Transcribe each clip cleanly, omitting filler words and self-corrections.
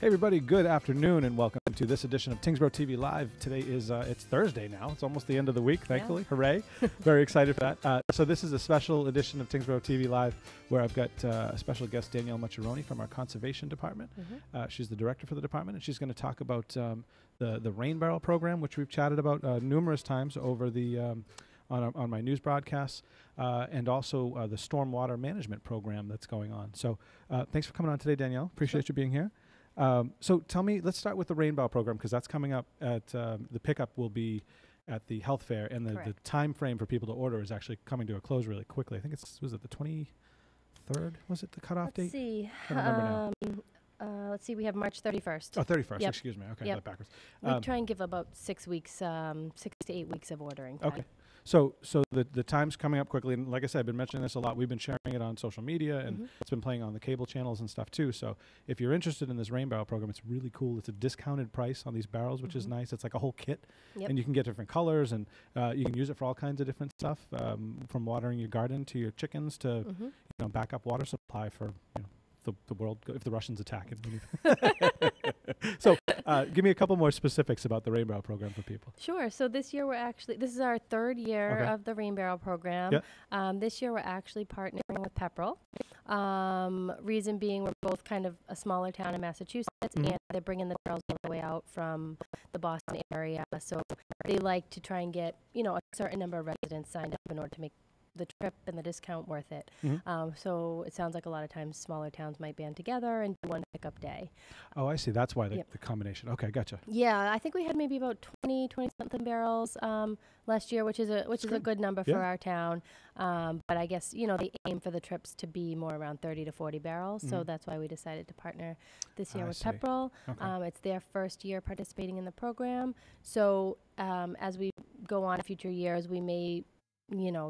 Hey everybody, good afternoon and welcome to this edition of Tyngsborough TV Live. Today is, it's Thursday now. It's almost the end of the week, thankfully. Yeah. Hooray. Very excited for that. So this is a special edition of Tyngsborough TV Live where I've got a special guest, Danielle Mucciarone from our Conservation Department. She's the director for the department, and she's going to talk about the rain barrel program, which we've chatted about numerous times over the on my news broadcasts, and also the stormwater management program that's going on. So thanks for coming on today, Danielle. Appreciate you being here. So tell me, let's start with the rain barrel program, because that's coming up at the pickup will be at the health fair, and the time frame for people to order is actually coming to a close really quickly. I think was it the 23rd? Was it the cutoff date? Let's see. I can't remember now. Let's see. We have March 31st. Oh, 31st. Yep. Excuse me. Okay, I got it backwards. We try and give about 6 weeks, 6 to 8 weeks of ordering time. Okay. So the time's coming up quickly, and like I said, I've been mentioning this a lot. We've been sharing it on social media, and it's been playing on the cable channels and stuff too. So if you're interested in this rain barrel program, it's really cool. It's a discounted price on these barrels, which is nice. It's like a whole kit, and you can get different colors, and you can use it for all kinds of different stuff, from watering your garden to your chickens to you know, backup water supply for the world if the Russians attack it. So give me a couple more specifics about the rain barrel program for people. Sure. So this year this is our 3rd year of the rain barrel program. This year we're actually partnering with Pepperell. Reason being, we're both kind of a smaller town in Massachusetts, and they're bringing the barrels all the way out from the Boston area. So they like to try and get, a certain number of residents signed up in order to make the trip and the discount worth it. So it sounds like a lot of times smaller towns might band together and do one pickup day. Oh, I see. That's why the combination. Okay, gotcha. Yeah, I think we had maybe about 20 something barrels last year, which is a good number for our town. But I guess, they aim for the trips to be more around 30 to 40 barrels. So that's why we decided to partner this year with Pepperell. It's their first year participating in the program. So as we go on in future years, we may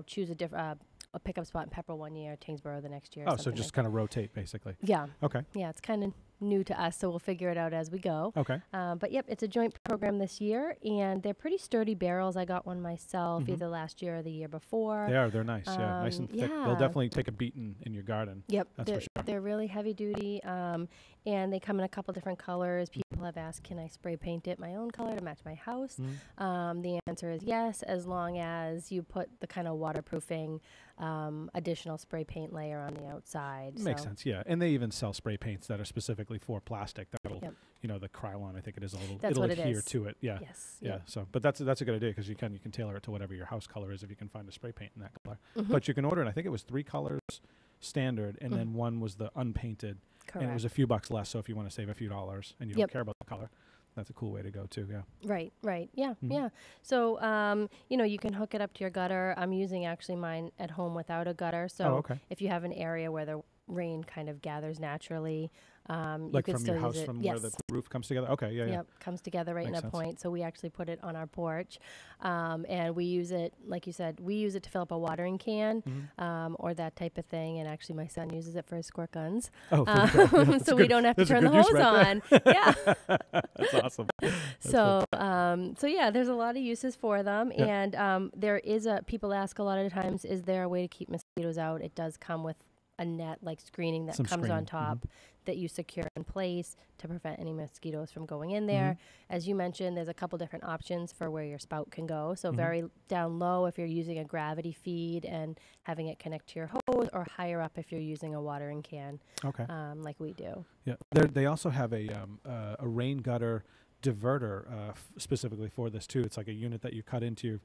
choose a different a pickup spot in Pepperell one year, Tyngsborough the next year. Oh, so just kind of rotate, basically. Yeah. Okay. Yeah, it's kind of new to us, so we'll figure it out as we go. Okay. But yep, it's a joint program this year, and they're pretty sturdy barrels. I got one myself either last year or the year before. They're nice. Nice and thick. They'll definitely take a beating in your garden. Yep. That's for sure. They're really heavy duty, and they come in a couple different colors. People have asked, can I spray paint it my own color to match my house? The answer is yes, as long as you put the kind of waterproofing additional spray paint layer on the outside. Makes sense, yeah. And they even sell spray paints that are specifically for plastic. That'll, the Krylon, I think it is a little. It'll adhere to it. Yeah. Yes. Yeah. So, but that's a good idea, because you can tailor it to whatever your house color is if you can find a spray paint in that color. But you can order it. I think it was 3 colors standard, and then one was the unpainted. Correct. And it was a few bucks less. So if you want to save a few dollars and you don't care about the color, that's a cool way to go too. Yeah. Right. Yeah. Yeah. So, you can hook it up to your gutter. I'm using actually mine at home without a gutter. So if you have an area where the rain kind of gathers naturally, like you can from still your house, use it. from where the roof comes together. Okay. Yeah. Yep. Comes together right in a point. So we actually put it on our porch, and we use it, like you said, we use it to fill up a watering can, or that type of thing. And actually, my son uses it for his squirt guns. Oh, so we don't have to turn the hose on. Yeah. That's awesome. So yeah, there's a lot of uses for them, and there is people ask a lot of times, is there a way to keep mosquitoes out? It does come with a net like screening that comes on top that you secure in place to prevent any mosquitoes from going in there. As you mentioned, there's a couple different options for where your spout can go. So very down low if you're using a gravity feed and having it connect to your hose, or higher up if you're using a watering can, like we do. Yeah, they also have a rain gutter diverter specifically for this too. It's like a unit that you cut into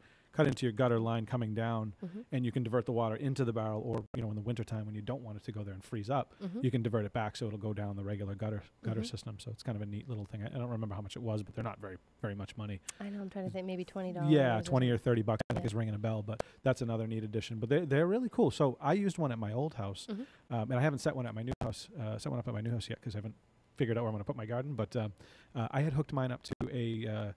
your gutter line coming down, and you can divert the water into the barrel, or in the wintertime when you don't want it to go there and freeze up, you can divert it back so it'll go down the regular gutter system. So it's kind of a neat little thing. I don't remember how much it was, but they're not very much money. I know, I'm trying to think, maybe $20. Yeah, 20 or 30 bucks I think is ringing a bell, but that's another neat addition. But they're really cool. So I used one at my old house, and I haven't set one at my new house, set one up at my new house yet, because I haven't figured out where I'm going to put my garden. But I had hooked mine up to a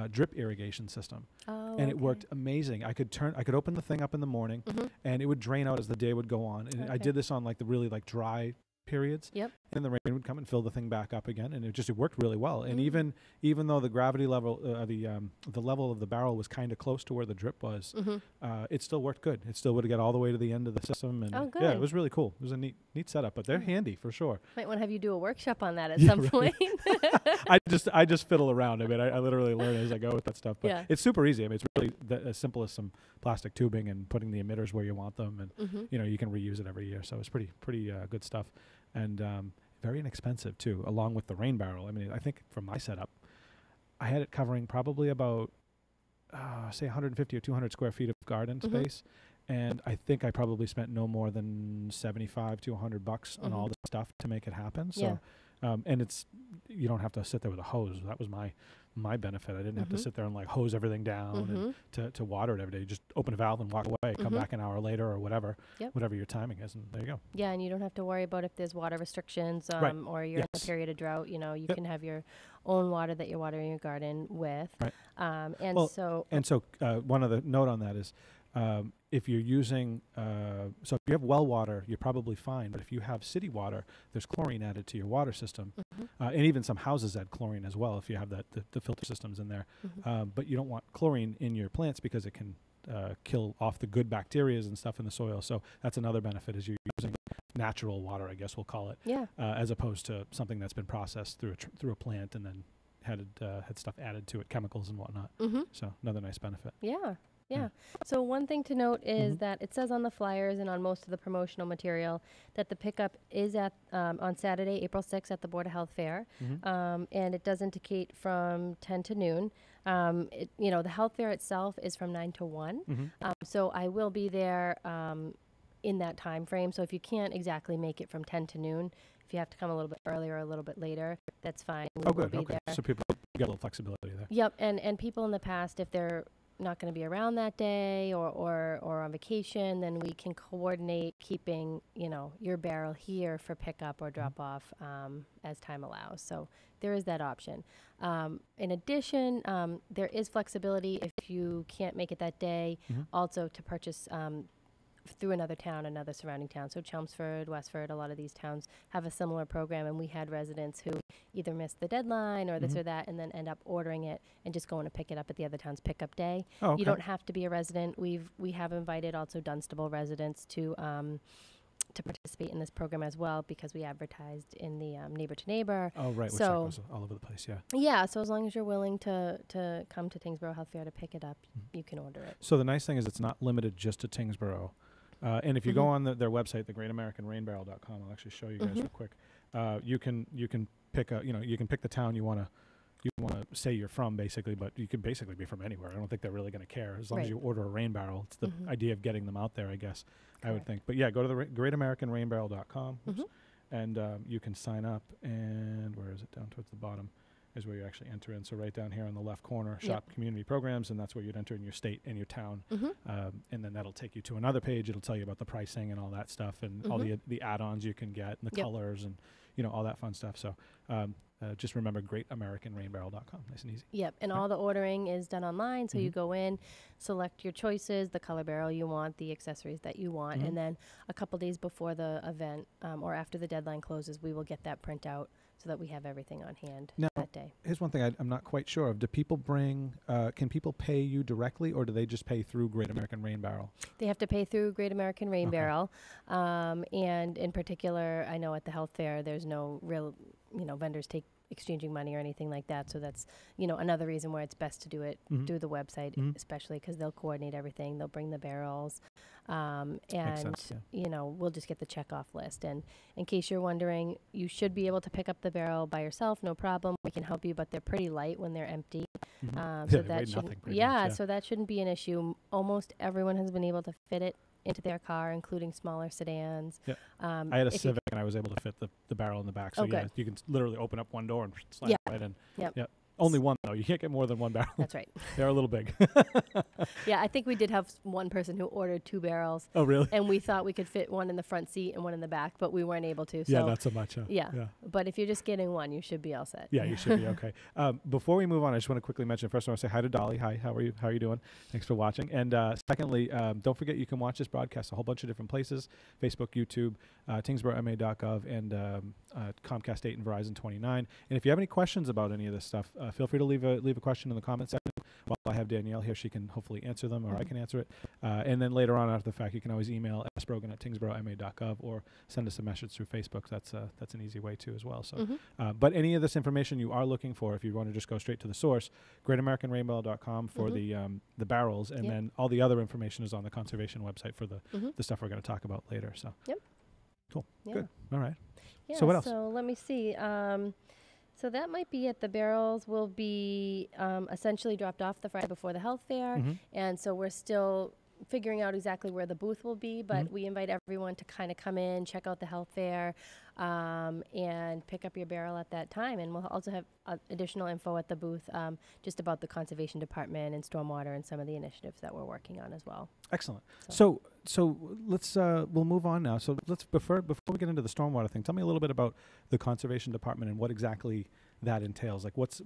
drip irrigation system, and it worked amazing. I could open the thing up in the morning, and it would drain out as the day would go on. And I did this on like the really dry periods. Yep. And the rain would come and fill the thing back up again, and it worked really well. And even though the gravity level, the level of the barrel was kind of close to where the drip was, it still worked good. It still would get all the way to the end of the system, and yeah, it was really cool. It was a neat setup, but they're handy for sure. Might want to have you do a workshop on that at some point. I just fiddle around. I mean, I literally learn as I go with that stuff. But it's super easy. I mean, it's really as simple as some plastic tubing and putting the emitters where you want them, and you can reuse it every year. So it's pretty good stuff, and very inexpensive too. Along with the rain barrel. I mean, I think for my setup, I had it covering probably about say 150 or 200 square feet of garden space. And I think I probably spent no more than $75 to $100 on all the stuff to make it happen. So, and you don't have to sit there with a hose. That was my benefit. I didn't have to sit there and like hose everything down and to water it every day. You just open a valve and walk away, come back an hour later or whatever your timing is, and there you go. Yeah, and you don't have to worry about if there's water restrictions or you're in a period of drought. You know, you can have your own water that you're watering your garden with. Right. So one other note on that is, if you're using, so if you have well water, you're probably fine. But if you have city water, there's chlorine added to your water system. And even some houses add chlorine as well if you have the filter systems in there. But you don't want chlorine in your plants because it can kill off the good bacteria and stuff in the soil. So that's another benefit, is you're using natural water, I guess we'll call it, as opposed to something that's been processed through a plant and then had stuff added to it, chemicals and whatnot. So another nice benefit. Yeah. So one thing to note is that it says on the flyers and on most of the promotional material that the pickup is at on Saturday, April 6th at the Board of Health Fair. And it does indicate from 10 to noon. The health fair itself is from 9 to 1. So I will be there in that time frame. So if you can't exactly make it from 10 to noon, if you have to come a little bit earlier or a little bit later, that's fine. Good. Okay. So people get a little flexibility there. Yep. And people in the past, if they're not going to be around that day or on vacation, then we can coordinate keeping your barrel here for pickup or drop off as time allows. So there is that option. In addition, there is flexibility if you can't make it that day, also to purchase through another town, another surrounding town. So Chelmsford, Westford, a lot of these towns have a similar program, and we had residents who either missed the deadline or this or that and then end up ordering it and just going to pick it up at the other town's pickup day. Oh, okay. You don't have to be a resident. We have invited also Dunstable residents to participate in this program as well, because we advertised in the Neighbor to Neighbor. Oh, right. So which goes all over the place, Yeah, so as long as you're willing to come to Tyngsborough Health Fair to pick it up, you can order it. So the nice thing is it's not limited just to Tyngsborough. And if you go on their website, thegreatamericanrainbarrel.com, I'll actually show you guys real quick. You can pick you can pick the town you want to say you're from, basically, but you could basically be from anywhere. I don't think they're really going to care as long as you order a rain barrel. It's the idea of getting them out there, I guess. Correct. I would think. But yeah, go to the greatamericanrainbarrel.com and you can sign up. And where is it? Down towards the bottom is where you actually enter in. So right down here on the left corner, shop community programs, and that's where you'd enter in your state and your town. And then that'll take you to another page. It'll tell you about the pricing and all that stuff, and all the add-ons you can get, and the colors, and all that fun stuff. So just remember, greatamericanrainbarrel.com. Nice and easy. Yep, and all the ordering is done online. So you go in, select your choices, the color barrel you want, the accessories that you want, and then a couple days before the event or after the deadline closes, we will get that print out so that we have everything on hand that day. Here's one thing I'm not quite sure of. Do people can people pay you directly, or do they just pay through Great American Rain Barrel? They have to pay through Great American Rain Barrel. And in particular, I know at the health fair, there's no real, vendors take exchanging money or anything like that. So that's, another reason why it's best to do it through the website, especially because they'll coordinate everything. They'll bring the barrels. And, sense, we'll just get the checkoff list. And in case you're wondering, you should be able to pick up the barrel by yourself. No problem. We can help you, but they're pretty light when they're empty. So that so that shouldn't be an issue. Almost everyone has been able to fit it into their car, including smaller sedans. I had a Civic, and I was able to fit the barrel in the back. So you can literally open up one door and slide it right in. Only one, though. You can't get more than one barrel. That's right. They're a little big. Yeah, I think we did have one person who ordered 2 barrels. Oh, really? And we thought we could fit one in the front seat and one in the back, but we weren't able to. So Yeah, not so much. yeah. But if you're just getting one, you should be all set. Yeah, you should be okay. Before we move on, I just want to quickly mention, first I want to say hi to Dolly. Hi, how are you? How are you doing? Thanks for watching. And secondly, don't forget you can watch this broadcast a whole bunch of different places: Facebook, YouTube, TyngsboroughMA.gov, and Comcast 8 and Verizon 29. And if you have any questions about any of this stuff, feel free to leave a question in the comment section. While I have Danielle here, she can hopefully answer them, or I can answer it. And then later on after the fact, you can always email sbrogan@TyngsboroughMA.gov or send us a message through Facebook. That's an easy way too as well. So, but any of this information you are looking for, if you want to just go straight to the source, GreatAmericanRainbow.com for the barrels, and then all the other information is on the conservation website for the stuff we're going to talk about later. So, cool, good, all right. Yeah, so what else? So let me see. So that might be it. The barrels will be essentially dropped off the Friday before the health fair, and so we're still figuring out exactly where the booth will be, but we invite everyone to kind of come in, check out the health fair, and pick up your barrel at that time. And we'll also have additional info at the booth just about the conservation department and stormwater and some of the initiatives that we're working on as well. Excellent. So let's we'll move on now. So let's before we get into the stormwater thing, tell me a little bit about the conservation department and what exactly that entails. Like what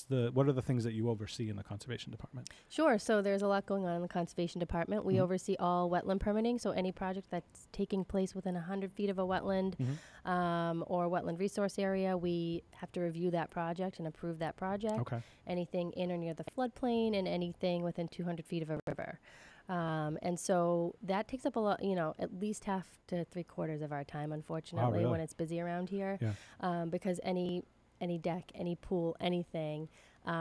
are the things that you oversee in the conservation department? Sure. So there's a lot going on in the conservation department. We oversee all wetland permitting. So any project that's taking place within 100 feet of a wetland or wetland resource area, we have to review that project and approve that project. Okay. Anything in or near the floodplain and anything within 200 feet of a river. And so that takes up a lot, at least half to 3/4 of our time, unfortunately, when it's busy around here. Yeah. Because any deck, any pool, anything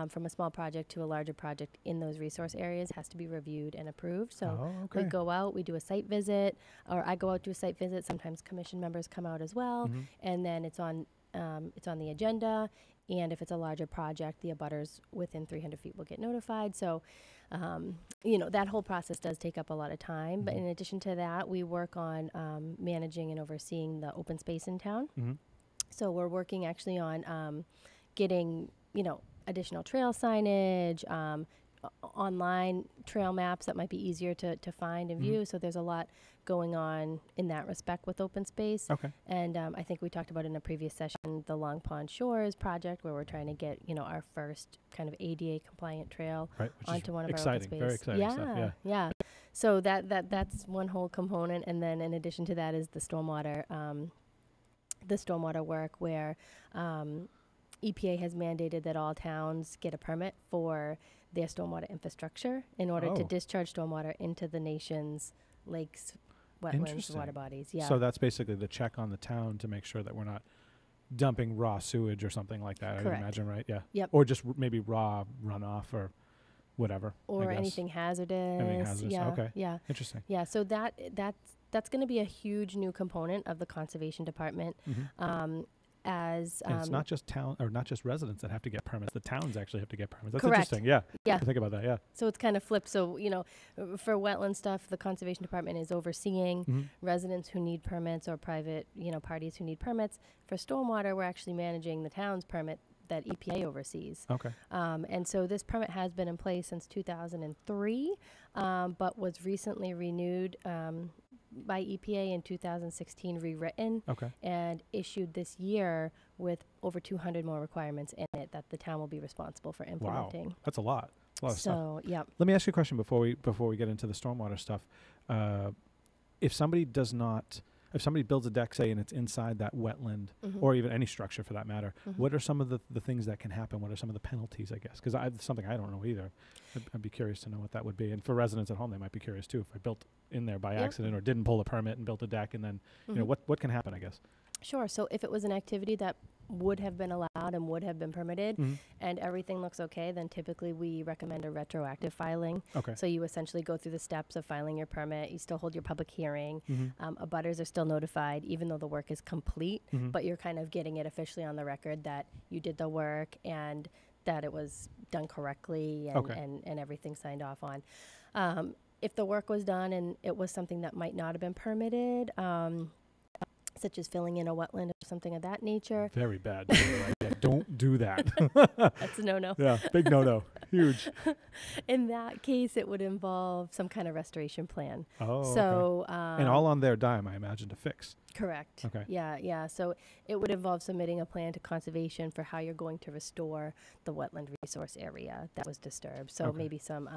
from a small project to a larger project in those resource areas has to be reviewed and approved. So we go out, we do a site visit, or I go out to a site visit. Sometimes commission members come out as well, and then it's on the agenda. And if it's a larger project, the abutters within 300 feet will get notified. So, that whole process does take up a lot of time. But in addition to that, we work on managing and overseeing the open space in town. So we're working actually on getting, additional trail signage, online trail maps that might be easier to find and view. So there's a lot going on in that respect with open space. Okay. And I think we talked about in a previous session, the Long Pond Shores project, where we're trying to get, our first kind of ADA compliant trail onto one of our open space. Very exciting stuff. Yeah. So that's one whole component. And then in addition to that is the stormwater work, where EPA has mandated that all towns get a permit for their stormwater infrastructure in order to discharge stormwater into the nation's lakes, wetlands, water bodies. Yeah. So that's basically the check on the town to make sure that we're not dumping raw sewage or something like that. Correct. I imagine, right? Yeah. Yep. Or just maybe raw runoff or whatever. Or anything hazardous. Anything hazardous. Yeah. Okay. Yeah. Interesting. Yeah. So that's going to be a huge new component of the conservation department. And it's not just not just residents that have to get permits. The towns actually have to get permits. That's correct. interesting. Yeah. Yeah. Think about that. Yeah. So it's kind of flipped. So, for wetland stuff, the conservation department is overseeing residents who need permits or private, parties who need permits. For stormwater, we're actually managing the town's permit that EPA oversees. Okay. And so this permit has been in place since 2003, but was recently renewed by EPA in 2016, rewritten and issued this year with over 200 more requirements in it that the town will be responsible for implementing. Wow, that's a lot. That's a lot of stuff. So, yeah. Let me ask you a question before we get into the stormwater stuff. If somebody builds a deck, say, and it's inside that wetland, or even any structure for that matter, what are some of the things that can happen? What are some of the penalties, I guess? Because it's something I don't know either. I'd be curious to know what that would be. And for residents at home, they might be curious too. If I built in there by accident or didn't pull a permit and built a deck, and then, what can happen, I guess? Sure. So if it was an activity that would have been allowed and would have been permitted and everything looks okay, then typically we recommend a retroactive filing. Okay. So you essentially go through the steps of filing your permit. You still hold your public hearing. Abutters are still notified even though the work is complete, but you're kind of getting it officially on the record that you did the work and that it was done correctly and everything signed off on. If the work was done and it was something that might not have been permitted, such as filling in a wetland or something of that nature. Very bad. Right? don't do that. That's a no-no. Yeah, big no-no. Huge. In that case, it would involve some kind of restoration plan. Oh, so, okay. And all on their dime, I imagine, to fix. Correct. Okay. Yeah. So it would involve submitting a plan to conservation for how you're going to restore the wetland resource area that was disturbed. So maybe some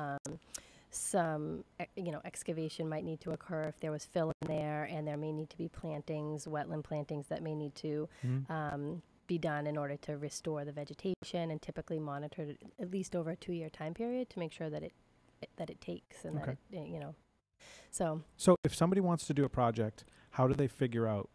excavation might need to occur if there was fill in there, and there may need to be plantings, wetland plantings that may need to be done in order to restore the vegetation, and typically monitored at least over a 2-year time period to make sure that it takes and that it, So if somebody wants to do a project, how do they figure out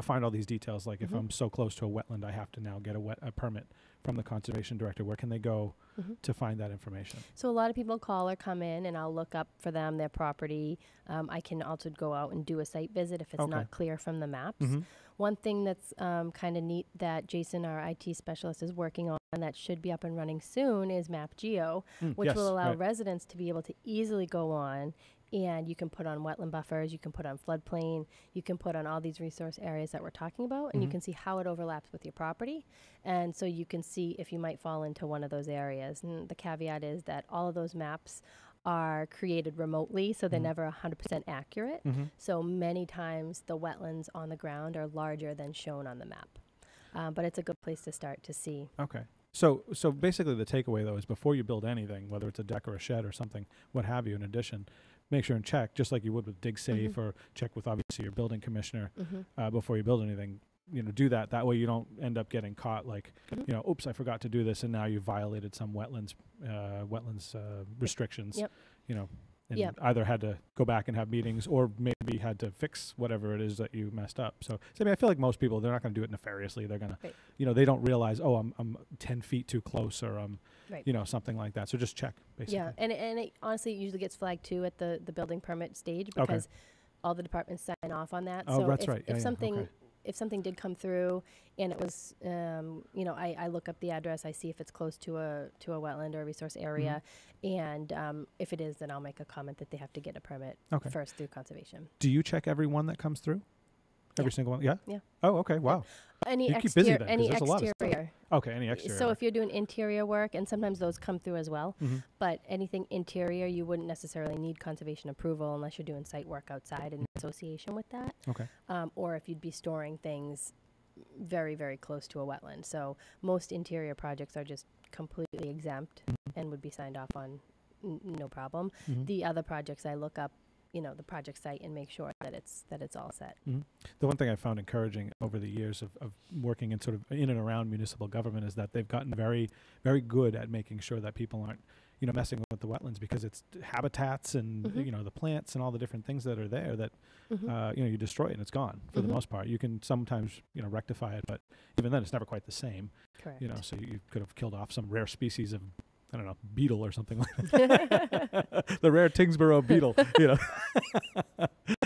find all these details? Like if I'm so close to a wetland, I have to now get a permit from the conservation director. Where can they go to find that information? So a lot of people call or come in, and I'll look up for them their property. I can also go out and do a site visit if it's not clear from the maps. One thing that's kind of neat that Jason, our IT specialist, is working on that should be up and running soon is MapGeo, which will allow residents to be able to easily go on, and you can put on wetland buffers, you can put on floodplain, you can put on all these resource areas that we're talking about, and you can see how it overlaps with your property. And so you can see if you might fall into one of those areas. And the caveat is that all of those maps are created remotely, so they're never 100% accurate. So many times the wetlands on the ground are larger than shown on the map. But it's a good place to start to see. Okay. So basically the takeaway, though, is before you build anything, whether it's a deck or a shed or something, what have you, in addition, make sure and check, just like you would with Dig Safe or check with, obviously, your building commissioner before you build anything. Do that. That way you don't end up getting caught like, oops, I forgot to do this, and now you violated some wetlands restrictions, and either had to go back and have meetings or maybe had to fix whatever it is that you messed up. So I feel like most people, they're not going to do it nefariously. They're going to, they don't realize, I'm 10 feet too close, or something like that. So just check, basically. Yeah, and it honestly usually gets flagged too at the building permit stage, because all the departments sign off on that. Oh, so that's right. If something did come through and it was, I look up the address, I see if it's close to a wetland or a resource area, and if it is, then I'll make a comment that they have to get a permit first through conservation. Do you check every one that comes through? Every single one? Yeah? Yeah. Oh, okay. Wow. Any you keep busy then, any there's exterior. A lot of okay, any exterior. So if you're doing interior work, and sometimes those come through as well, but anything interior, you wouldn't necessarily need conservation approval unless you're doing site work outside in association with that. Okay. Or if you'd be storing things very, very close to a wetland. So most interior projects are just completely exempt and would be signed off on no problem. The other projects I look up, the project site, and make sure that it's all set. The one thing I found encouraging over the years of working in sort of in and around municipal government is that they've gotten very, very good at making sure that people aren't, messing with the wetlands, because it's habitats and, the plants and all the different things that are there that, you destroy it and it's gone for the most part. You can sometimes, rectify it, but even then it's never quite the same. Correct. So you could have killed off some rare species of, I don't know, beetle or something like that. The rare Tyngsborough beetle,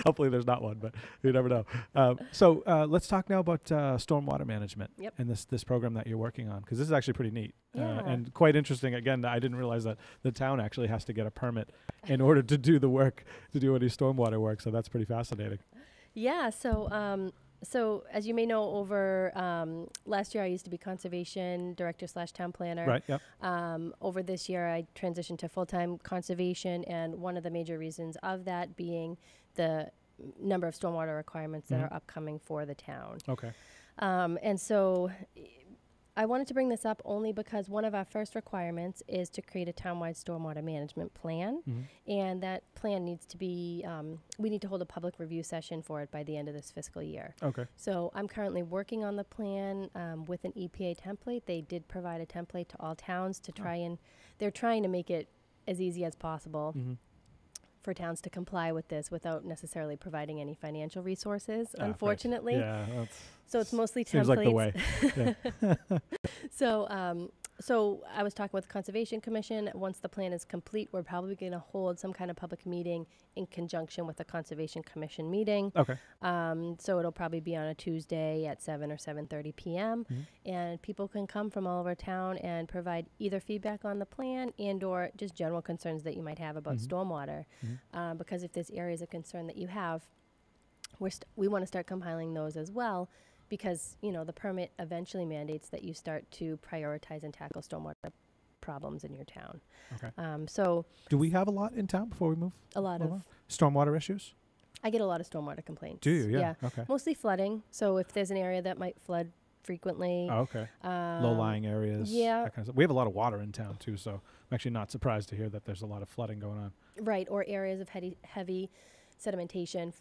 Hopefully there's not one, but you never know. So let's talk now about stormwater management and this program that you're working on, because this is actually pretty neat and quite interesting. Again, I didn't realize that the town actually has to get a permit in order to do the work, to do any stormwater work. So that's pretty fascinating. Yeah. So as you may know, over last year I used to be conservation director / town planner. Right. Yep. Over this year I transitioned to full-time conservation, and one of the major reasons of that being the number of stormwater requirements that are upcoming for the town. Okay. And so I wanted to bring this up only because one of our first requirements is to create a townwide stormwater management plan. And that plan needs to be, we need to hold a public review session for it by the end of this fiscal year. Okay. So I'm currently working on the plan with an EPA template. They did provide a template to all towns to try and, they're trying to make it as easy as possible for towns to comply with this without necessarily providing any financial resources, unfortunately. Yeah, so it's mostly templates. Seems like the way. So I was talking with the Conservation Commission. Once the plan is complete, we're probably going to hold some kind of public meeting in conjunction with the Conservation Commission meeting. Okay. So it'll probably be on a Tuesday at 7 or 7:30 p.m. And people can come from all over town and provide either feedback on the plan and or just general concerns that you might have about stormwater. Because if there's areas of concern that you have, we want to start compiling those as well, because, the permit eventually mandates that you start to prioritize and tackle stormwater problems in your town. Okay. So do we have a lot in town before we move? A lot of stormwater issues? I get a lot of stormwater complaints. Do you? Yeah. Okay. Mostly flooding. So if there's an area that might flood frequently. Oh, okay. Low-lying areas. Yeah. That kind of stuff. We have a lot of water in town too, so I'm actually not surprised to hear that there's a lot of flooding going on. Right, or areas of heavy sedimentation.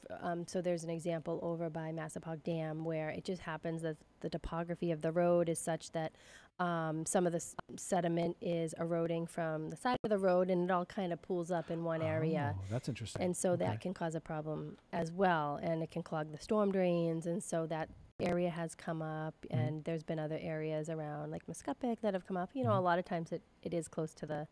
So there's an example over by Massapog Dam where it just happens that the topography of the road is such that some of the sediment is eroding from the side of the road, and it all kind of pools up in one area. Oh, that's interesting. And so that can cause a problem as well, and it can clog the storm drains, and so that area has come up, and there's been other areas around like Mucciarone that have come up. A lot of times it is close to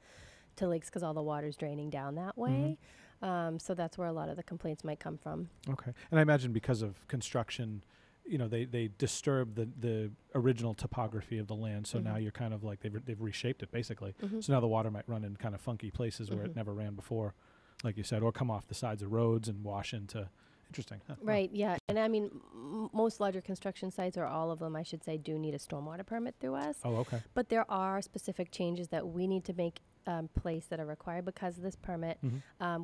lakes because all the water's draining down that way. So that's where a lot of the complaints might come from. Okay. And I imagine because of construction, they disturb the original topography of the land. So now you're kind of like they've reshaped it basically. So now the water might run in kind of funky places where it never ran before, like you said, or come off the sides of roads and wash into. Interesting. Huh. Right, yeah. And I mean, most larger construction sites, or all of them, I should say, do need a stormwater permit through us. Oh, okay. But there are specific changes that we need to make place that are required because of this permit.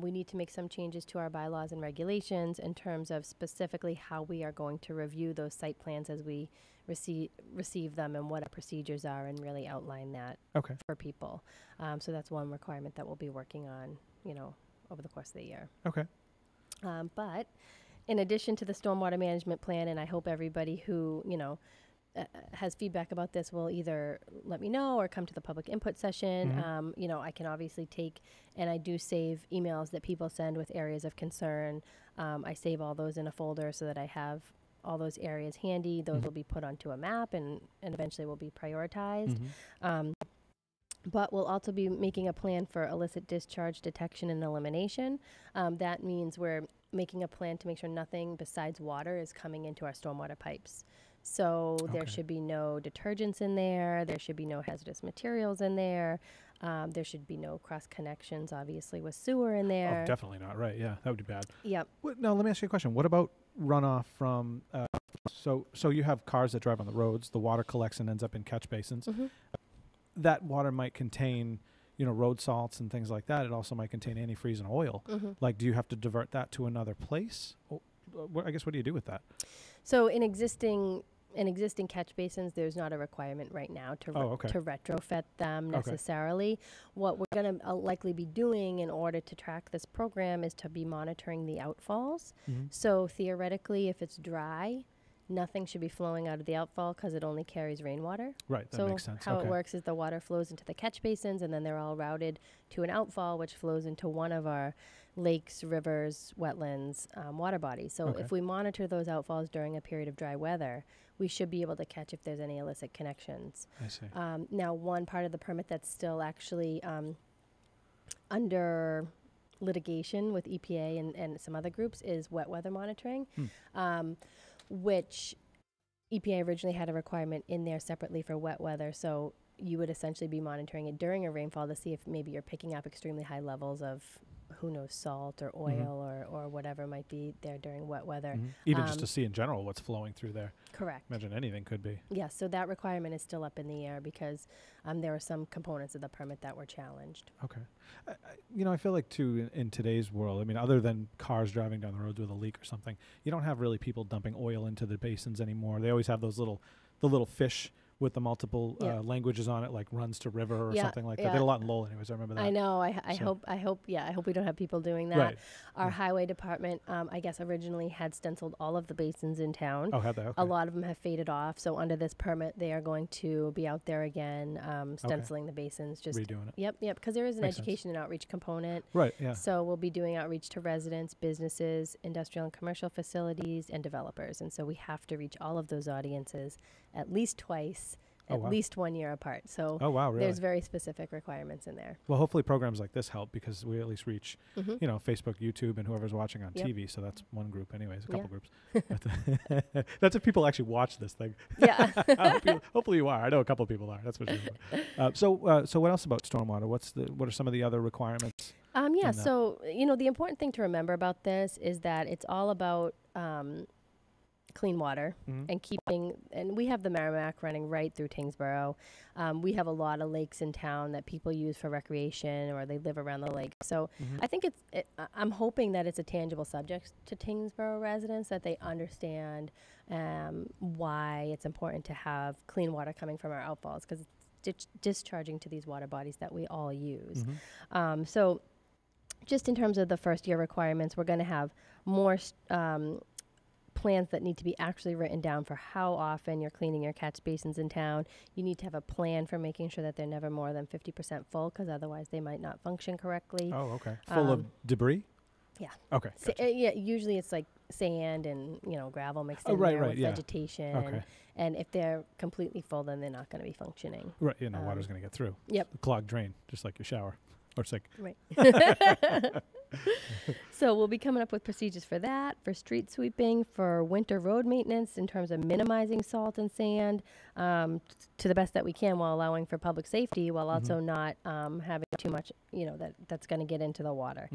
We need to make some changes to our bylaws and regulations in terms of specifically how we are going to review those site plans as we receive them, and what our procedures are, and really outline that for people. So that's one requirement that we'll be working on, over the course of the year. Okay. But in addition to the stormwater management plan, and I hope everybody who, has feedback about this will either let me know or come to the public input session. I can obviously take, and I do save emails that people send with areas of concern. I save all those in a folder so that I have all those areas handy. Those will be put onto a map and eventually will be prioritized. But we'll also be making a plan for illicit discharge detection and elimination. That means we're making a plan to make sure nothing besides water is coming into our stormwater pipes. So there should be no detergents in there. There should be no hazardous materials in there. There should be no cross connections, obviously, with sewer in there. Oh, definitely not. Right. Yeah, that would be bad. Yep. Now, let me ask you a question. What about runoff from, so you have cars that drive on the roads, the water collects and ends up in catch basins. That water might contain, road salts and things like that. It also might contain antifreeze and oil. Like, do you have to divert that to another place? I guess, what do you do with that? So in existing catch basins, there's not a requirement right now to retrofit them necessarily. What we're going to likely be doing in order to track this program is to be monitoring the outfalls. So theoretically, if it's dry, nothing should be flowing out of the outfall because it only carries rainwater. Right, that makes sense. So how it works is the water flows into the catch basins, and then they're all routed to an outfall, which flows into one of our lakes, rivers, wetlands, water bodies. So if we monitor those outfalls during a period of dry weather, we should be able to catch if there's any illicit connections. I see. Now, one part of the permit that's still actually under litigation with EPA and some other groups is wet weather monitoring. Which EPA originally had a requirement in there separately for wet weather. So you would essentially be monitoring it during a rainfall to see if maybe you're picking up extremely high levels of, who knows, salt or oil or whatever might be there during wet weather. Even just to see in general what's flowing through there. Correct. Imagine anything could be. Yeah, so that requirement is still up in the air because there are some components of the permit that were challenged. Okay. I feel like, too, in today's world, I mean, other than cars driving down the roads with a leak or something, you don't have really people dumping oil into the basins anymore. They always have those the little fish with the multiple languages on it, like runs to river or something like that. They had a lot in Lowell anyways, I remember that. I know. I hope we don't have people doing that. Right. Our highway department, I guess, originally had stenciled all of the basins in town. Oh, had they? Okay. A lot of them have faded off. So under this permit, they are going to be out there again, stenciling the basins. Just redoing it. Yep. Because there is an education and outreach component. Right, yeah. So we'll be doing outreach to residents, businesses, industrial and commercial facilities, and developers. And so we have to reach all of those audiences at least twice, at least 1 year apart. So there's very specific requirements in there. Well, hopefully programs like this help because we at least reach, Facebook, YouTube, and whoever's watching on TV. So that's one group anyways, a couple groups. That's if people actually watch this thing. Yeah. Hopefully you are. I know a couple of people are. That's for sure. So what else about stormwater? What are some of the other requirements? So, the important thing to remember about this is that it's all about clean water and and we have the Merrimack running right through Tyngsborough. We have a lot of lakes in town that people use for recreation, or they live around the lake. So I think I'm hoping that it's a tangible subject to Tyngsborough residents, that they understand why it's important to have clean water coming from our outfalls, because it's discharging to these water bodies that we all use. So just in terms of the first year requirements, we're going to have more plans that need to be actually written down for how often you're cleaning your catch basins in town. You need to have a plan for making sure that they're never more than 50% full, because otherwise they might not function correctly. Oh, okay. Full of debris? Yeah. Okay. Gotcha. Yeah, usually it's like sand and, gravel mixed in there with vegetation. And if they're completely full, then they're not going to be functioning. Right. Water's going to get through. Yep. A clogged drain, just like your shower. Or sink. Right. So we'll be coming up with procedures for that, for street sweeping, for winter road maintenance in terms of minimizing salt and sand to the best that we can, while allowing for public safety, while also not having too much, that's going to get into the water.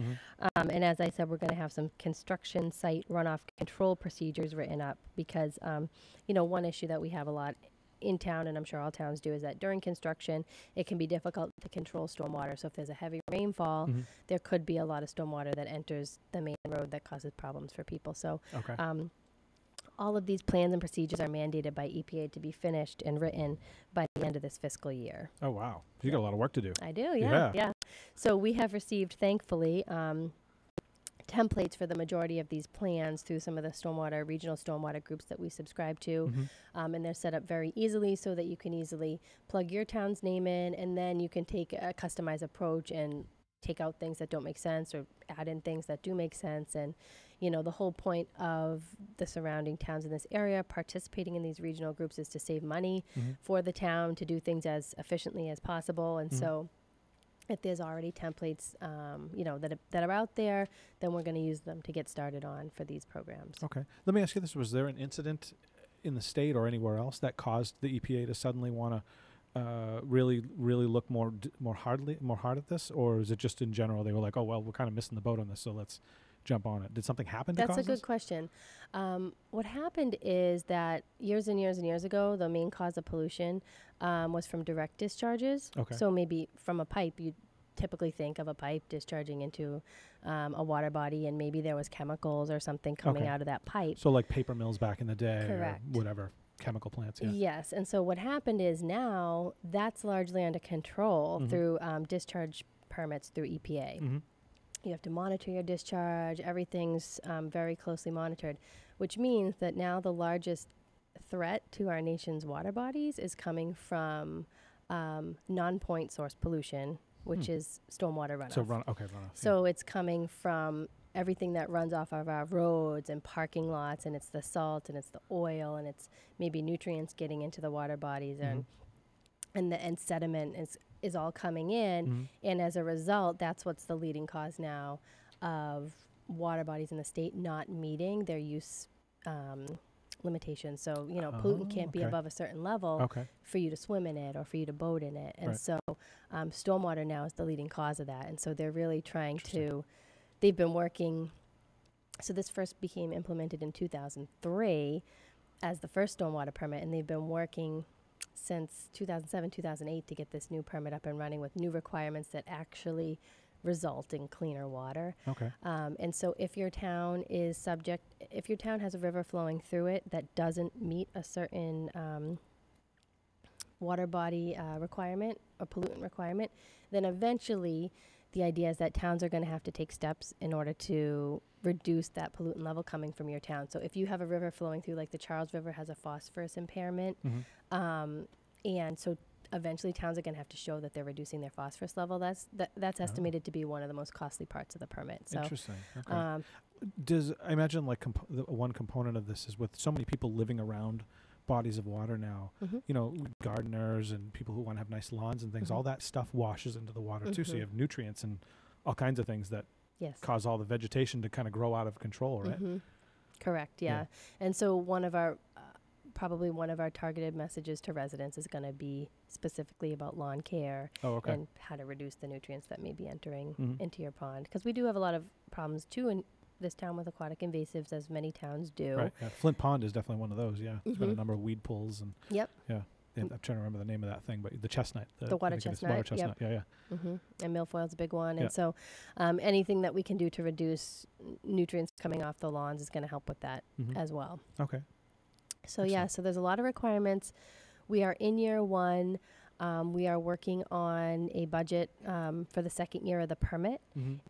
And as I said, we're going to have some construction site runoff control procedures written up, because, one issue that we have a lot in town, and I'm sure all towns do, is that during construction, it can be difficult to control stormwater. So if there's a heavy rainfall, there could be a lot of stormwater that enters the main road that causes problems for people. So all of these plans and procedures are mandated by EPA to be finished and written by the end of this fiscal year. Oh, wow. You got a lot of work to do. I do, yeah. So we have received, thankfully, templates for the majority of these plans through some of the regional stormwater groups that we subscribe to. And they're set up very easily so that you can easily plug your town's name in, and then you can take a customized approach and take out things that don't make sense or add in things that do make sense. And, the whole point of the surrounding towns in this area participating in these regional groups is to save money for the town, to do things as efficiently as possible. And so if there's already templates, that are out there, then we're going to use them to get started on for these programs. Okay. Let me ask you this. Was there an incident in the state or anywhere else that caused the EPA to suddenly want to really look more hard at this? Or is it just in general they were like, oh, well, we're kind of missing the boat on this, so let's jump on it? Did something happen to cause That's a good question. What happened is that years and years and years ago, the main cause of pollution was from direct discharges. Okay. So maybe from a pipe, you typically think of a pipe discharging into a water body, and maybe there was chemicals or something coming out of that pipe. So like paper mills back in the day. Correct. Or whatever, chemical plants. Yeah. Yes. And so what happened is now that's largely under control through discharge permits through EPA. You have to monitor your discharge. Everything's very closely monitored, which means that now the largest threat to our nation's water bodies is coming from non-point source pollution, which is stormwater runoff. So runoff. So it's coming from everything that runs off of our roads and parking lots, and it's the salt and it's the oil, and it's maybe nutrients getting into the water bodies, and sediment is all coming in. And as a result, that's what's the leading cause now of water bodies in the state not meeting their use limitations. So, pollutant can't be above a certain level for you to swim in it or for you to boat in it. And so stormwater now is the leading cause of that. And so they're really trying to, they've been working, so this first became implemented in 2003 as the first stormwater permit, and they've been working since 2007, 2008 to get this new permit up and running with new requirements that actually result in cleaner water. And so if your town has a river flowing through it that doesn't meet a certain water body requirement or pollutant requirement, then eventually the idea is that towns are going to have to take steps in order to reduce that pollutant level coming from your town. So if you have a river flowing through, like the Charles River has a phosphorus impairment, and so eventually towns are going to have to show that they're reducing their phosphorus level. That's estimated to be one of the most costly parts of the permit. So, interesting. Okay. I imagine like the one component of this is with so many people living around bodies of water now, gardeners and people who want to have nice lawns and things, all that stuff washes into the water too. So you have nutrients and all kinds of things that cause all the vegetation to kind of grow out of control, right? Correct. Yeah. And so probably one of our targeted messages to residents is going to be specifically about lawn care and how to reduce the nutrients that may be entering into your pond. Because we do have a lot of problems too this town with aquatic invasives, as many towns do. Right. Yeah. Flint Pond is definitely one of those. Yeah. It's got a number of weed pools and. Yep. Yeah. I'm trying to remember the name of that thing, but the chestnut. The water chestnut. Water chestnut. Yep. Yeah. And milfoil's a big one. And so anything that we can do to reduce nutrients coming off the lawns is going to help with that as well. Okay. So so there's a lot of requirements. We are in year one. We are working on a budget for the second year of the permit.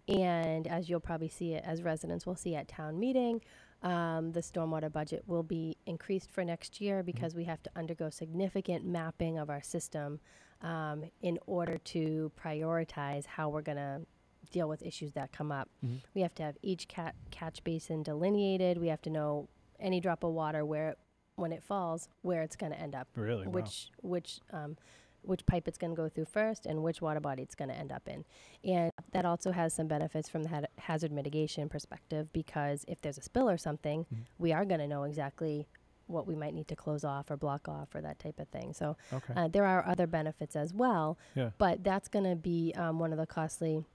And as you'll probably see it, as residents will see at town meeting, the stormwater budget will be increased for next year because we have to undergo significant mapping of our system in order to prioritize how we're going to deal with issues that come up. We have to have each catch basin delineated. We have to know any drop of water when it falls, where it's going to end up. Really? Which pipe it's going to go through first and which water body it's going to end up in. And that also has some benefits from the hazard mitigation perspective, because if there's a spill or something, we are going to know exactly what we might need to close off or block off or that type of thing. So there are other benefits as well, but that's going to be one of the costly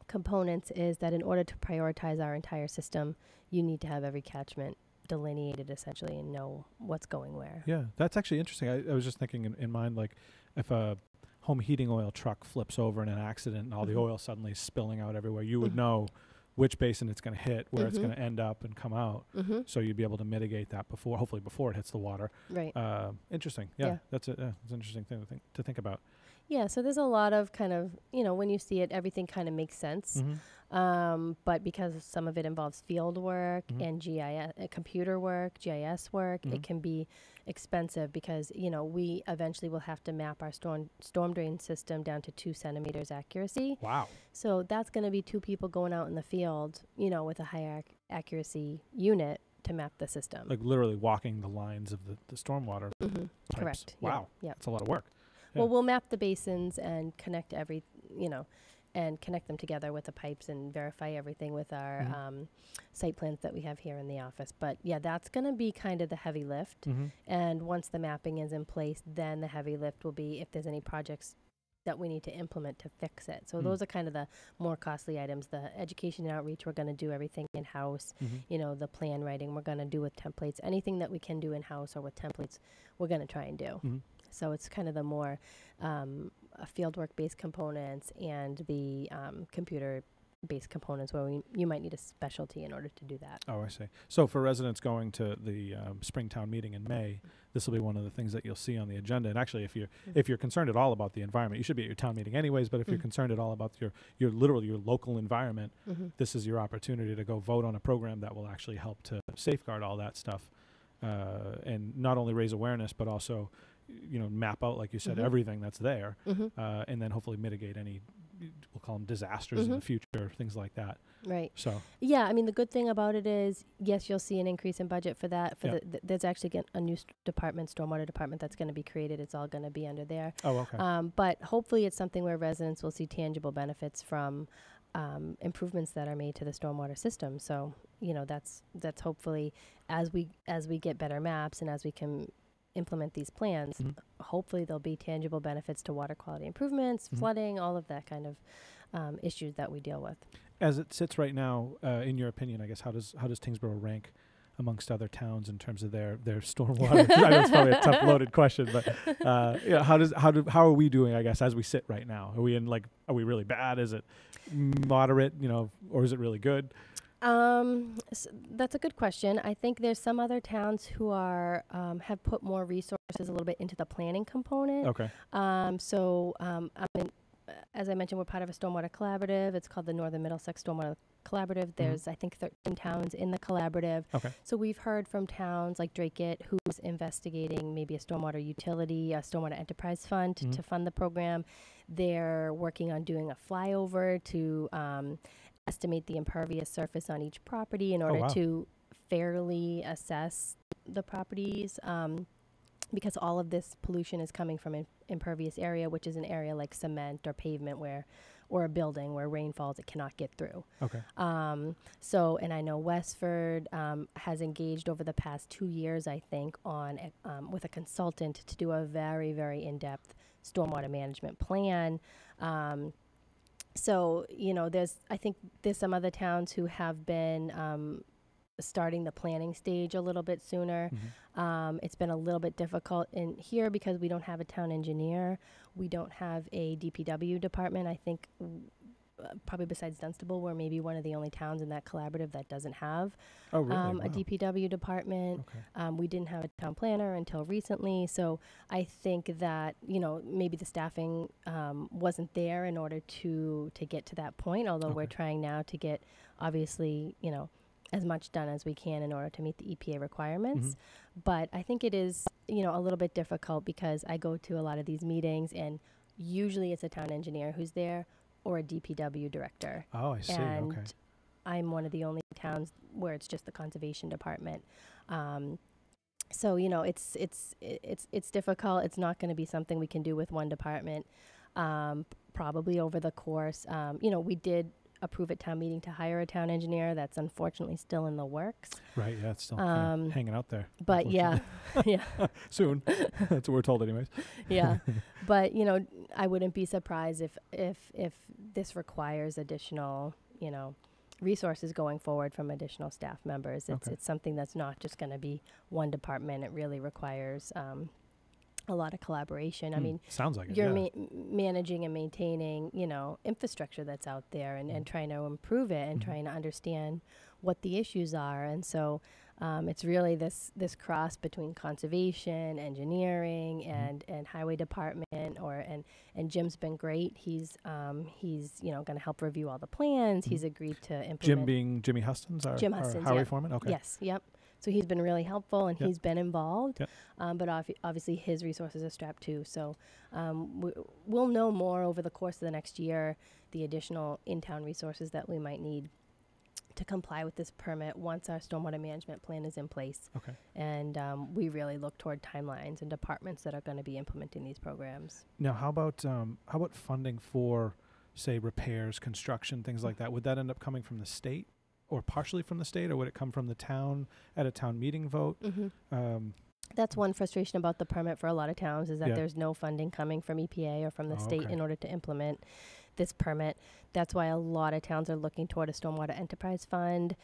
components, is that in order to prioritize our entire system, you need to have every catchment delineated essentially and know what's going where. Yeah, that's actually interesting. I was just thinking in mind, like if a home heating oil truck flips over in an accident and all the oil suddenly spilling out everywhere, you would know which basin it's going to hit, where it's going to end up and come out. So you'd be able to mitigate that hopefully before it hits the water. Right. Interesting. Yeah. That's it's an interesting thing to think about. Yeah, so there's a lot of kind of, when you see it, everything kind of makes sense. But because some of it involves field work and GIS, computer work, GIS work, it can be expensive because, we eventually will have to map our storm drain system down to 2 centimeters accuracy. Wow. So that's going to be 2 people going out in the field, with a high accuracy unit to map the system. Like literally walking the lines of the stormwater pipes. Correct. Wow. Yeah. That's a lot of work. Well, we'll map the basins and connect and connect them together with the pipes and verify everything with our site plans that we have here in the office. But yeah, that's going to be kind of the heavy lift. And once the mapping is in place, then the heavy lift will be if there's any projects that we need to implement to fix it. So those are kind of the more costly items. The education and outreach, we're going to do everything in-house. The plan writing, we're going to do with templates. Anything that we can do in-house or with templates, we're going to try and do. So it's kind of the more fieldwork-based components and the computer-based components where you might need a specialty in order to do that. Oh, I see. So for residents going to the Springtown meeting in May, this will be one of the things that you'll see on the agenda. And actually, if you're concerned at all about the environment, you should be at your town meeting anyways. But if you're concerned at all about your local environment, this is your opportunity to go vote on a program that will actually help to safeguard all that stuff, and not only raise awareness, but also map out, like you said, everything that's there, and then hopefully mitigate any, we'll call them disasters in the future, things like that. Right. So. Yeah, I mean, the good thing about it is, yes, you'll see an increase in budget for that. There's actually a new stormwater department that's going to be created. It's all going to be under there. Oh, okay. But hopefully it's something where residents will see tangible benefits from improvements that are made to the stormwater system. So, that's hopefully as we get better maps and as we can implement these plans, hopefully there'll be tangible benefits to water quality improvements, flooding, all of that kind of issues that we deal with. As it sits right now, in your opinion, I guess, how does Tyngsborough rank amongst other towns in terms of their stormwater? I know it's probably a tough loaded question, but how are we doing, I guess, as we sit right now? Are we really bad? Is it moderate, or is it really good? So that's a good question. I think there's some other towns who are have put more resources a little bit into the planning component. Okay. As I mentioned, we're part of a stormwater collaborative. It's called the Northern Middlesex Stormwater Collaborative. There's, I think, 13 towns in the collaborative. Okay. So we've heard from towns like Drake-it, who's investigating maybe a stormwater utility, a stormwater enterprise fund to fund the program. They're working on doing a flyover to estimate the impervious surface on each property in order to fairly assess the properties, because all of this pollution is coming from impervious area, which is an area like cement or pavement or a building where rain falls, it cannot get through. Okay. And I know Westford has engaged over the past 2 years, I think, on with a consultant to do a very, very in-depth stormwater management plan. So, I think there's some other towns who have been starting the planning stage a little bit sooner. It's been a little bit difficult in here because we don't have a town engineer. We don't have a DPW department. I think probably besides Dunstable, we're maybe one of the only towns in that collaborative that doesn't have a DPW department. We didn't have a town planner until recently. So I think that, maybe the staffing wasn't there in order to get to that point, although we're trying now to get, obviously, as much done as we can in order to meet the EPA requirements. But I think it is, a little bit difficult because I go to a lot of these meetings and usually it's a town engineer who's there or a DPW director. Oh, I see. And okay. I'm one of the only towns where it's just the conservation department. So, it's difficult. It's not going to be something we can do with one department. Probably over the course, we did approve at town meeting to hire a town engineer. That's unfortunately still in the works. Right, yeah, it's still hanging out there. But yeah. Soon. That's what we're told anyways. Yeah. But, I wouldn't be surprised if this requires additional, resources going forward from additional staff members. It's something that's not just going to be one department. It really requires a lot of collaboration. I mean, sounds like you're managing and maintaining, infrastructure that's out there and trying to improve it and trying to understand what the issues are. And so it's really this cross between conservation, engineering, and highway department. And Jim's been great. He's going to help review all the plans. He's agreed to implement. Jim being Jimmy Hustins, our highway foreman. Okay. Yes. Yep. So he's been really helpful, and he's been involved. But obviously his resources are strapped too. So we'll know more over the course of the next year, the additional in-town resources that we might need to comply with this permit once our stormwater management plan is in place. Okay. And we really look toward timelines and departments that are going to be implementing these programs. Now, how about funding for, say, repairs, construction, things like that? Would that end up coming from the state? Or partially from the state, or would it come from the town at a town meeting vote? That's one frustration about the permit for a lot of towns is that there's no funding coming from EPA or from the state in order to implement this permit. That's why a lot of towns are looking toward a stormwater enterprise fund,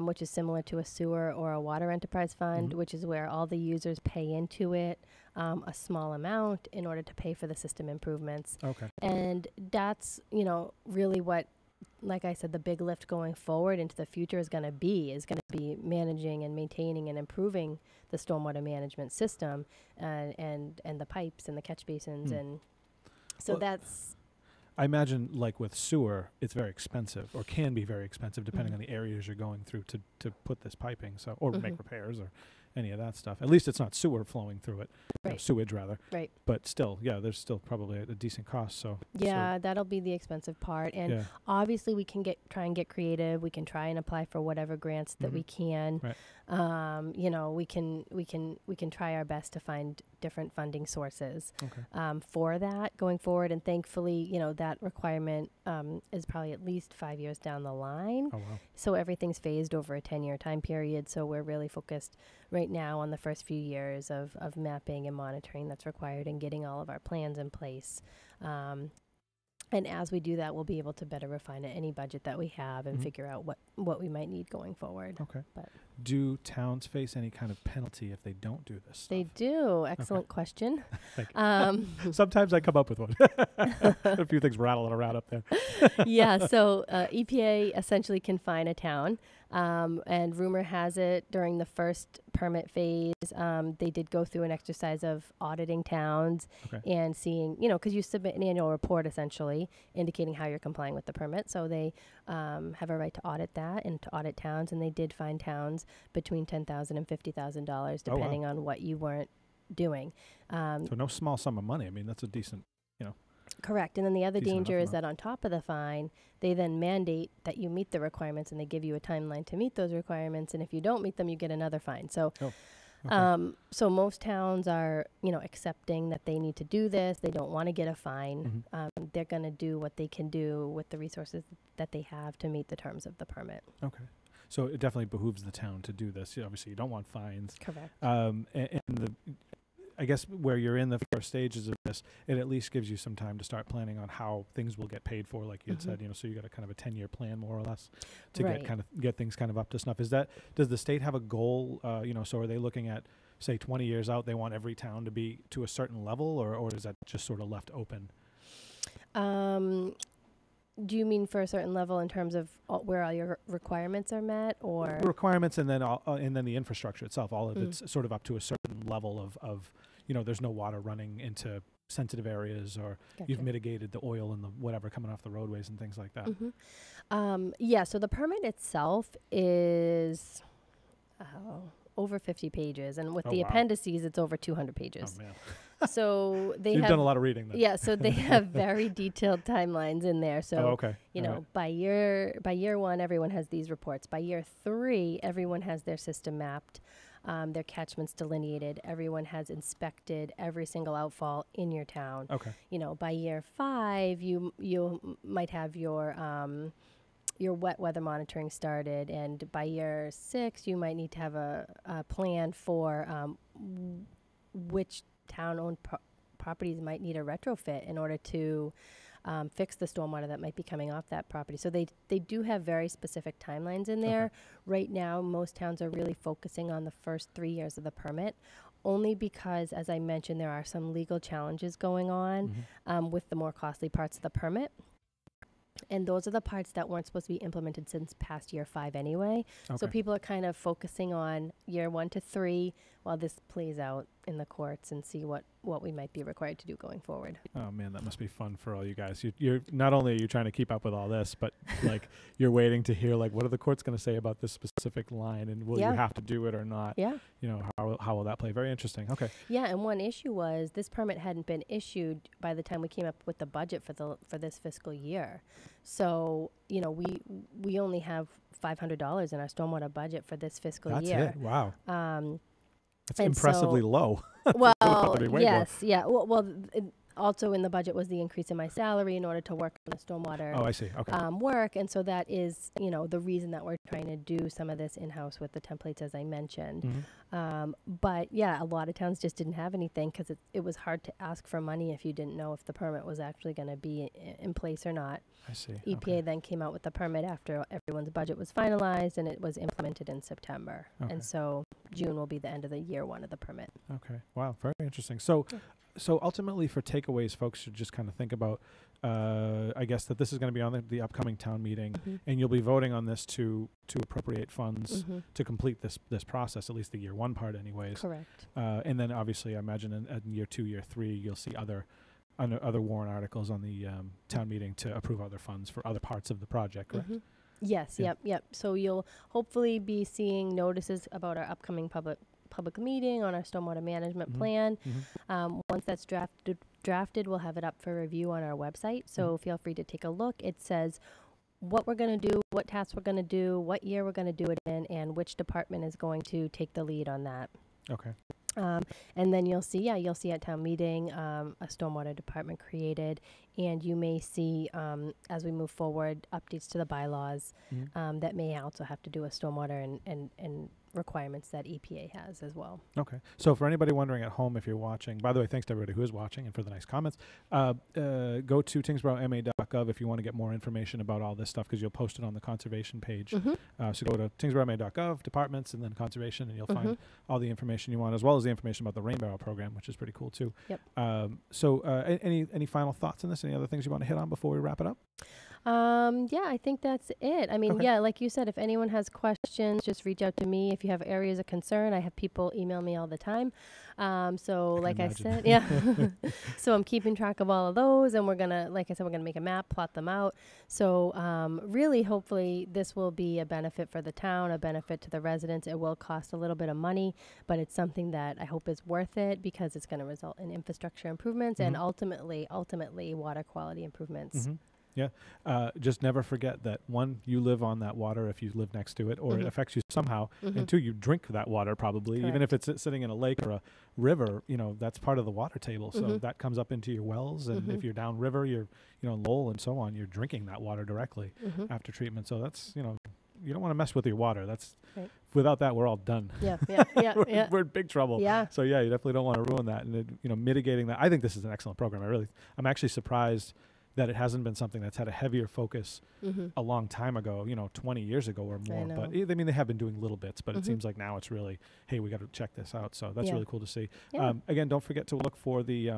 which is similar to a sewer or a water enterprise fund, which is where all the users pay into it a small amount in order to pay for the system improvements. And that's, really what, like I said, the big lift going forward into the future is going to be managing and maintaining and improving the stormwater management system and the pipes and the catch basins. And so that's... I imagine, like with sewer, it's very expensive or can be very expensive depending on the areas you're going through to put this piping, or make repairs or any of that stuff. At least it's not sewer flowing through it, sewage rather. Right. But still, there's still probably a decent cost. So that'll be the expensive part. And obviously we can try and get creative. We can try and apply for whatever grants that we can. Right. We can try our best to find different funding sources for that going forward. And thankfully, that requirement is probably at least 5 years down the line. Oh, wow. So everything's phased over a 10-year time period. So we're really focused right now on the first few years of mapping and monitoring that's required and getting all of our plans in place. And as we do that, we'll be able to better refine any budget that we have and figure out what we might need going forward. Okay. But do towns face any kind of penalty if they don't do this stuff? They do. Excellent question. Thank you. Sometimes I come up with one. A few things rattling around up there. So EPA essentially can fine a town. And rumor has it during the first permit phase, they did go through an exercise of auditing towns and seeing, because you submit an annual report essentially indicating how you're complying with the permit. So they have a right to audit that and to audit towns. And they did fine towns between $10,000 and $50,000 depending on what you weren't doing. So no small sum of money. I mean, that's a decent, Correct. And then the other danger is that on top of the fine, they then mandate that you meet the requirements and they give you a timeline to meet those requirements. And if you don't meet them, you get another fine. So, so most towns are, accepting that they need to do this. They don't want to get a fine. They're going to do what they can do with the resources that they have to meet the terms of the permit. Okay. So it definitely behooves the town to do this. Obviously, you don't want fines. Correct. And I guess where you're in the first stages of this, it at least gives you some time to start planning on how things will get paid for, like you had said, so you got a kind of a 10-year plan more or less to get things kind of up to snuff. Does the state have a goal, so are they looking at, say, 20 years out, they want every town to be to a certain level, or is that just sort of left open? Do you mean for a certain level in terms of where all your requirements are met, or requirements, and then the infrastructure itself? All of it's sort of up to a certain level of there's no water running into sensitive areas, or you've mitigated the oil and the whatever coming off the roadways and things like that. So the permit itself is over 50 pages, and with the appendices, it's over 200 pages. Oh, man. So you've done a lot of reading then. Yeah, so they have very detailed timelines in there. So by year 1, everyone has these reports. By year 3, everyone has their system mapped, their catchments delineated. Everyone has inspected every single outfall in your town. Okay. By year 5, you might have your wet weather monitoring started, and by year 6, you might need to have a plan for which town-owned properties might need a retrofit in order to fix the stormwater that might be coming off that property. So they do have very specific timelines in there. Right now, most towns are really focusing on the first 3 years of the permit, only because, as I mentioned, there are some legal challenges going on with the more costly parts of the permit. And those are the parts that weren't supposed to be implemented since past year 5 anyway. So people are kind of focusing on year 1 to 3 while this plays out in the courts, and see what we might be required to do going forward. Oh man, that must be fun for all you guys. You're not only are you trying to keep up with all this, but like you're waiting to hear like what are the courts going to say about this specific line, and will you have to do it or not? Yeah. How will that play? Very interesting. Okay. Yeah, and one issue was this permit hadn't been issued by the time we came up with the budget for this fiscal year. So, we only have $500 in our stormwater budget for this fiscal year. That's it. Wow. That's impressively low. Well, yes, yeah. Also in the budget was the increase in my salary in order to work on the stormwater. Oh, I see. Okay. Work, and so that is, the reason that we're trying to do some of this in-house with the templates, as I mentioned. But yeah, a lot of towns just didn't have anything because it was hard to ask for money if you didn't know if the permit was actually going to be in place or not. I see. EPA then came out with the permit after everyone's budget was finalized, and it was implemented in September. And so June will be the end of the year 1 of the permit. Okay. Wow. Very interesting. So ultimately, for takeaways, folks should just kind of think about, I guess, that this is going to be on the upcoming town meeting, and you'll be voting on this to appropriate funds to complete this process, at least the year 1 part anyways. Correct. And then obviously, I imagine in year 2, year 3, you'll see other warrant articles on the town meeting to approve other funds for other parts of the project, correct? Yes, yep. So you'll hopefully be seeing notices about our upcoming public meeting on our stormwater management plan. Once that's drafted, we'll have it up for review on our website. So feel free to take a look. It says what we're going to do, what tasks we're going to do, what year we're going to do it in, and which department is going to take the lead on that. Okay. And then you'll see at town meeting a stormwater department created, and you may see as we move forward updates to the bylaws that may also have to do with stormwater and requirements that EPA has as well. Okay. So for anybody wondering at home, if you're watching, by the way, thanks to everybody who is watching and for the nice comments, go to tyngsborough.ma.gov if you want to get more information about all this stuff, because you'll post it on the conservation page. So go to tyngsborough.ma.gov, departments, and then conservation, and you'll find all the information you want, as well as the information about the Rain Barrel program, which is pretty cool too. Yep. Any final thoughts on this? Any other things you want to hit on before we wrap it up? Yeah, I think that's it. I mean, yeah, like you said, if anyone has questions, just reach out to me. If you have areas of concern, I have people email me all the time. So like I said, yeah. So I'm keeping track of all of those, and we're gonna make a map, plot them out. So really, hopefully, this will be a benefit for the town, a benefit to the residents. It will cost a little bit of money, but it's something that I hope is worth it, because it's going to result in infrastructure improvements and ultimately water quality improvements. Yeah. Just never forget that, 1, you live on that water if you live next to it, or it affects you somehow. And 2, you drink that water probably. Correct. Even if it's sitting in a lake or a river, that's part of the water table. So that comes up into your wells. And if you're downriver, you're, in Lowell and so on, you're drinking that water directly after treatment. So that's, you don't want to mess with your water. That's right. Without that, we're all done. Yeah. We're in big trouble. Yeah. So yeah, you definitely don't want to ruin that. And mitigating that. I think this is an excellent program. I'm actually surprised that it hasn't been something that's had a heavier focus a long time ago, 20 years ago or more. But they have been doing little bits, but it seems like now it's really, hey, we got to check this out. So that's really cool to see. Yeah. Again, don't forget to look for the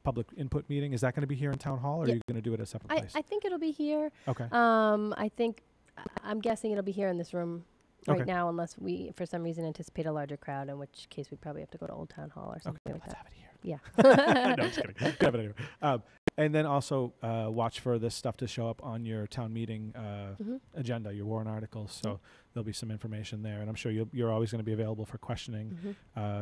public input meeting. Is that going to be here in Town Hall, or are you going to do it at a separate place? I think it'll be here. Okay. I'm guessing it'll be here in this room right now, unless we, for some reason, anticipate a larger crowd, in which case we'd probably have to go to Old Town Hall or something like let's that. have it here. Yeah. No, just kidding. Have it anyway. And then also watch for this stuff to show up on your town meeting agenda, your warrant articles. So there'll be some information there. And I'm sure you're always going to be available for questioning.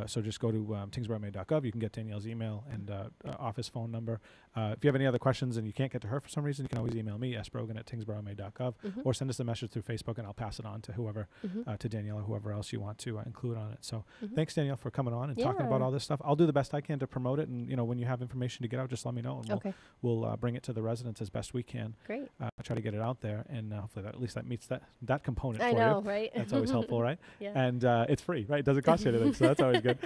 So just go to tyngsboroughma.gov. You can get Danielle's email and office phone number. If you have any other questions and you can't get to her for some reason, you can always email me, sbrogan@tyngsboroughma.gov, or send us a message through Facebook, and I'll pass it on to whoever, to Danielle or whoever else you want to include on it. So thanks, Danielle, for coming on and talking about all this stuff. I'll do the best I can to promote it. And, when you have information to get out, just let me know. And we'll bring it to the residents as best we can. Great. Try to get it out there, and hopefully at least that meets that component for you. I know, right? That's always helpful, right? Yeah. And it's free, right? It doesn't cost you anything, so that's always good.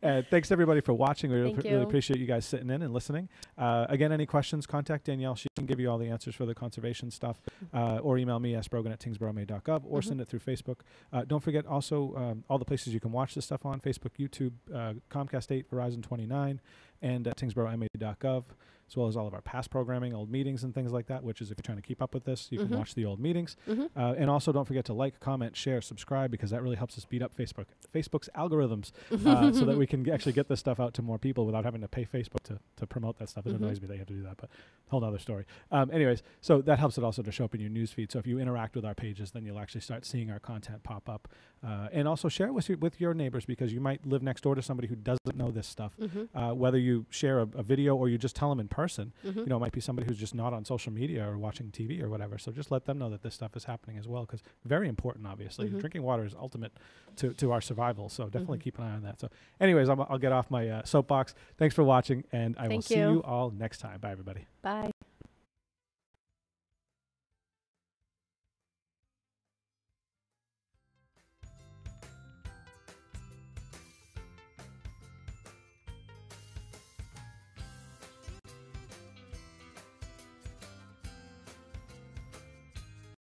And thanks everybody for watching. We really appreciate you guys sitting in and listening. Again, any questions, contact Danielle. She can give you all the answers for the conservation stuff, or email me, sbrogan@tyngsboroughma.gov, or send it through Facebook. Don't forget also all the places you can watch this stuff on: Facebook, YouTube, Comcast 8, Verizon 29, and at tyngsboroughma.gov, as well as all of our past programming, old meetings and things like that, which is if you're trying to keep up with this, you can watch the old meetings. And also don't forget to like, comment, share, subscribe, because that really helps us speed up Facebook's algorithms, so that we can actually get this stuff out to more people without having to pay Facebook to promote that stuff. It annoys me they have to do that, but whole other story. Anyways, so that helps it also to show up in your news feed. So if you interact with our pages, then you'll actually start seeing our content pop up. And also share it with your neighbors, because you might live next door to somebody who doesn't know this stuff. Whether you share a video or you just tell them in person, it might be somebody who's just not on social media or watching TV or whatever. So just let them know that this stuff is happening as well, because very important, obviously. Drinking water is ultimate to our survival, so definitely keep an eye on that. So anyways, I'll get off my soapbox. Thanks for watching, and I will see you all next time. Bye, everybody. Bye.